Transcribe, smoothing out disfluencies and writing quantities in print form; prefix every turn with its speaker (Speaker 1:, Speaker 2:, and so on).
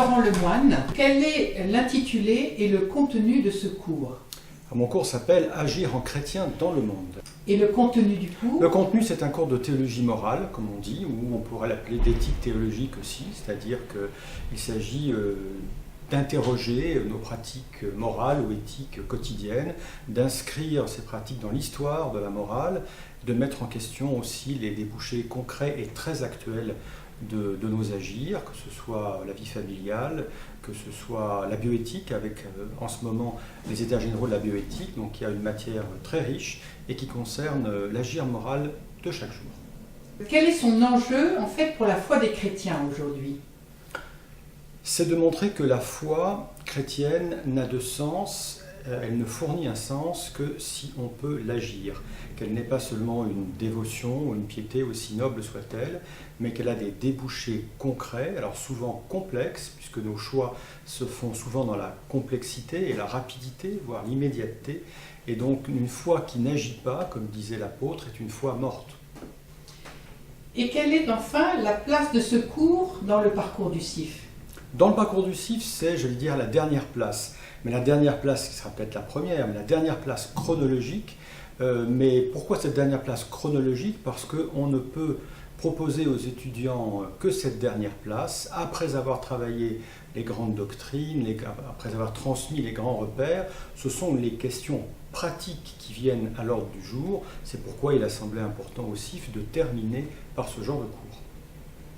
Speaker 1: Laurent Lemoine. Quel est l'intitulé et le contenu de ce cours?
Speaker 2: Mon cours s'appelle « Agir en chrétien dans le monde ».
Speaker 1: Et le contenu du cours?
Speaker 2: Le contenu, c'est un cours de théologie morale, comme on dit, ou on pourrait l'appeler d'éthique théologique aussi, c'est-à-dire qu'il s'agit d'interroger nos pratiques morales ou éthiques quotidiennes, d'inscrire ces pratiques dans l'histoire de la morale, de mettre en question aussi les débouchés concrets et très actuels de nos agirs, que ce soit la vie familiale, que ce soit la bioéthique, avec en ce moment les états généraux de la bioéthique, donc il y a une matière très riche et qui concerne l'agir moral de chaque jour.
Speaker 1: Quel est son enjeu en fait pour la foi des chrétiens aujourd'hui?
Speaker 2: C'est de montrer que la foi chrétienne n'a de sens, elle ne fournit un sens que si on peut l'agir, qu'elle n'est pas seulement une dévotion ou une piété aussi noble soit-elle, mais qu'elle a des débouchés concrets, alors souvent complexes, puisque nos choix se font souvent dans la complexité et la rapidité, voire l'immédiateté, et donc une foi qui n'agit pas, comme disait l'apôtre, est une foi morte.
Speaker 1: Et quelle est enfin la place de ce cours dans le parcours du CIF?
Speaker 2: Dans le parcours du CIF, c'est, je vais dire, la dernière place. Mais la dernière place, qui sera peut-être la première, mais la dernière place chronologique. Mais pourquoi cette dernière place chronologique? Parce qu'on ne peut proposer aux étudiants que cette dernière place, après avoir travaillé les grandes doctrines, après avoir transmis les grands repères. Ce sont les questions pratiques qui viennent à l'ordre du jour. C'est pourquoi il a semblé important au CIF de terminer par ce genre de cours.